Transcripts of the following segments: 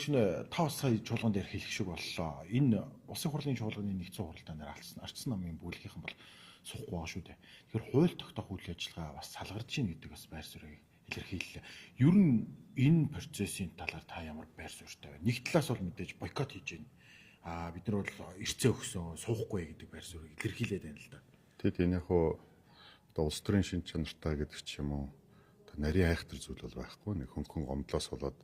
Шинэ 5 сая чуулган дээр хэлэх шиг боллоо. Энэ улсын хурлын чуулганы нэгдсэн хуралдаан дээр ардсан намын бүлгийнхэн бол сухгүй байгаа шүү дээ. Тэгэхээр хууль тогтоох үйл ажиллагаа бас салгарч ийн гэдэг бас байр суурийг илэрхийллээ. Ер нь энэ процессын талаар та ямар байр суурьтай вэ? Нэг талаас бол мэдээж бойкот хийж байна. Бид нар бол эрцээ өгсөн суухгүй гэдэг байр суурийг илэрхийлээд байна л да. Тэгэд энэ яг хуу улс төрийн шин чанартай гэдэг ч юм уу нарийн айхтар зүйл бол байхгүй. Нэг хөнгөн гомдлоос болоод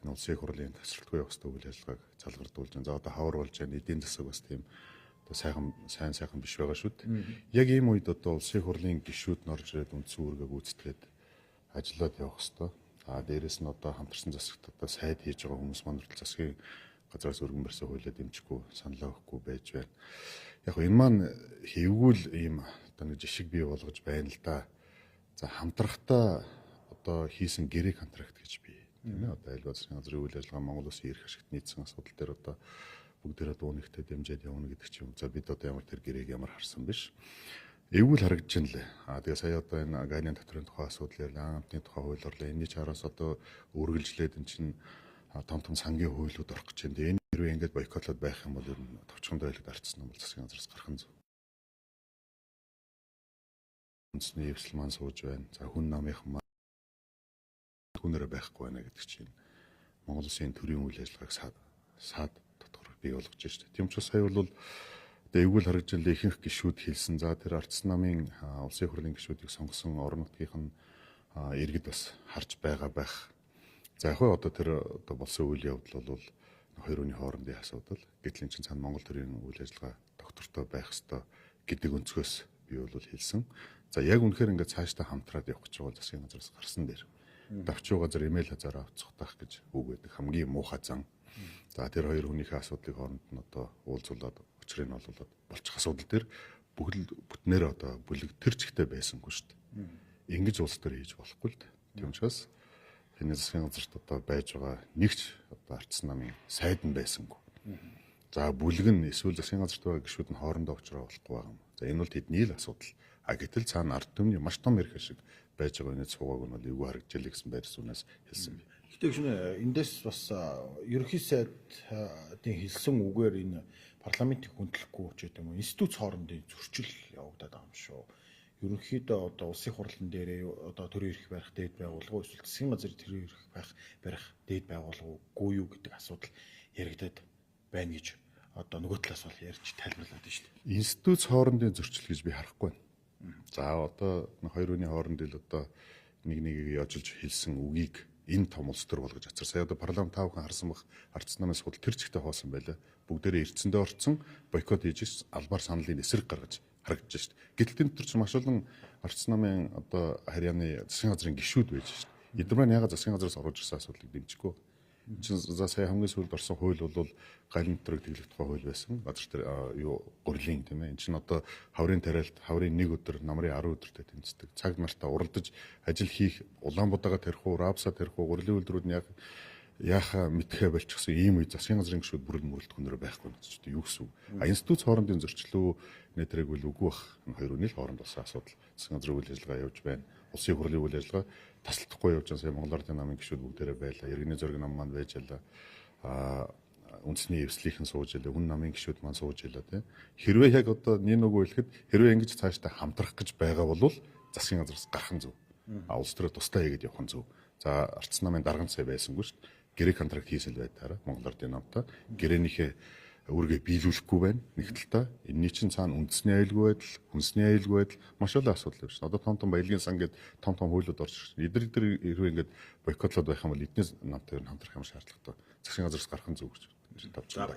энэ улсын хурлын тасралтгүй явах ёстой үйл ажиллагааг залгардуулж байна. За одоо хавар болж байна. Эдийн засаг бас тийм одоо сайхан биш байгаа шүү дээ. Яг ийм үед одоо улсын хурлын гишүүд норж ирээд үндсэн үүргээ гүйцэтгээд ажиллаад явах ёстой. Дээрэс нь одоо хамтарсан засагт одоо сайд хийж байгаа хүмүүс маань засгийн газраас өргөн барьсан хуулиа дэмжихгүй саналаа өгөхгүй байж байна. Яг энэ маань хэвгүүл ийм одоо нэг жишг бий болгож байна л да. За хамтрахтаа одоо хийсэн гэрээ контракт гэж бий. Тийм ээ одоо альва засгийн газрын үйл ажиллагаа Монгол Улсын эрх ашигт нийцсэн асуудал дээр одоо бүгдээрээ дуунэгтэй дэмжиж явна гэдэг ч юм. За бид одоо ямар тэр гэрээг ямар харсан биш. Эвгүй л харагдаж байна лээ. Тэгээ сая одоо энэ гайны дотрын тухай асуудал ярьлаа, амтны тухай хууль орлоо. Энэний чараас одоо үргэлжлээд эн чинь том сангийн хуулиуд орох гэж байна. Энэ хэрвээ ингэж бойкотлоод байх юм бол ер нь товчхон дойлогд арчсан бол засгийн газраас гарах нь зөв. Үндэсний эвсэл маань сууж байна. За хүн намынхан хүнээрээ байхгүй байна гэдэг чинь Монгол Улсын төрийн үйл ажиллагааг саад тодорхой бий болгож байна. Тийм ч сая бол эвгүй л харагдж байгаа ихэнх гишүүд хэлсэн. За тэр ардсан намын улсын хурлын гишүүдийг сонгосон орон нутгийнх нь иргэд бас харж байгаа байх. За яг одоо тэр одоо болсон үйл явдал бол хоёр хүний хоорондын асуудал. Гэтэл энэ чинь цаана Монгол төрийн үйл ажиллагаа доктортой байх ёстой гэдэг өнцгөөс би бол хэлсэн. За яг үнэхээр ингээд цаашдаа хамтраад явах гэж байгаа засгийн газраас гарсан дээр давчуу газар имэйл хазаараа авцгаах гэж үг гэдэг хамгийн муухай зан. За тэр хоёр хүнийхээ асуудлыг хооронд нь одоо уулзуулаад учрыг нь олуулаад болчих асуудал дээр бүтнээр одоо бүлэг тэр чигтээ байсангүй шүү дээ. Ингэж улс төр хийж болохгүй л дээ. Тийм учраас энэ засгийн газарт одоо байж байгаа нэгч одоо ардсан намын сайд нь байсангүй. За бүлэг нь эсвэл засгийн газарт байгаа гишүүд нь хоорондоо уулзраа болохгүй байгаа юм. За энэ бол тэдний л асуудал. Гэтэл цаана ард түмний маш том эрх ашиг байж байгаа нэг цугааг нь бол эвгүй харагдчихлаа гэсэн байр сууриас хэлсэн би. Гэхдээ шинэ эндээс бас ерөнхий сайдын хэлсэн үгээр энэ парламентыг хүндлэхгүй ч гэдэг юм уу институт хоорондын зөрчил явагдаад байгаа юм шүү. Ерөнхийдөө одоо улсын хурлын дээрээ одоо төрийн эрх барих дээд байгууллага эсвэл засгийн газрын төрийн эрх барих дээд байгууллагагүй юу гэдэг асуудал яригадаад байна гэж одоо нөгөө талаас бол ярьж тайлбарлаад байна шүү дээ. Институт хоорондын зөрчил гэж би харахгүй байна. За одоо хоёр хүний хооронд л одоо нэгийг яжilж хэлсэн үгийг энэ том улс төр болгож ацар. Сая одоо парламент таавхан харсан бах ардсан намын судал тэр чигтээ хоосон байлаа. Бүгдээрээ эрдсэндээ орцсон бойкот хийж албаар саналын эсрэг гаргаж харагдаж шít. Гэтэл энэ төр ч маш олон ардсан намын одоо харьяаны засгийн газрын гишүүд байж шít. Эдгээр маань ягаад засгийн газраас оруулж ирсэн асуудлыг дэмжихгүй. За сая хамгийн сүүлд орсон хууль бол галын дотрыг тэглэх тухай хууль байсан. Газар дээр юу гурилын тийм ээ. Энд чинь одоо хаврын тариалт хаврын нэг өдөр намрын 10 өдөртэй тэмцдэг. Цаг нартаа уралдаж ажил хийх Улаанбаатараа тарих уу, Рапсаа тарих уу, гурилын үйлдвэрүүд нь яахаа мэдхээ болчихсон ийм үе засгийн газрын гишүүд бүрэн мөрөлдөхөнөр байхгүй гэж юу гэсэн үг. Институт хоорондын зөрчлөө нэтэрэг үл үгүй бах. Хоёр хүний хооронд болсон асуудал. Засгийн газрын үйл ажиллагаа явж байна. Улсын хурлын үйл ажиллагаа таслахгүй явж байгаа сая Монгол Ардын намын гишүүд бүгдээрээ байлаа. Иргэний зөргийн нам маань байж ялаа. Үндэсний эвслийнхэн сууж ялаа. Хүн намын гишүүд маань сууж ялаа тийм. Хэрвээ яг одоо нэг үгэлэхэд хэрвээ ингэж цаашдаа хамтрах гэж байгаа бол засгийн газраас гарах нь зөв. Улс төрөө тусдаа хийгээд явах нь зөв. За ардсан намын дарган цай байсангүй шүү дээ. Гэрээ контракт хийсэл байдаараа Монгол Ардын намтай гэрээнийхээ үүргээ биелүүлэхгүй байна. Нэг талдаа энэний чинь цаана үндэсний аюулгүй байдал, хүнсний аюулгүй байдал маш олон асуудал байна шүү. Одоо том баялагын сан гэдэг том хуулиуд орж ирсэн. Эдгээр хэрвээ ингэж бойкотлоод байх юм бол эдний намтай хамтрах юм шаардлагатай. Засгийн газраас гарах нь зөв гэж тавьчихсан.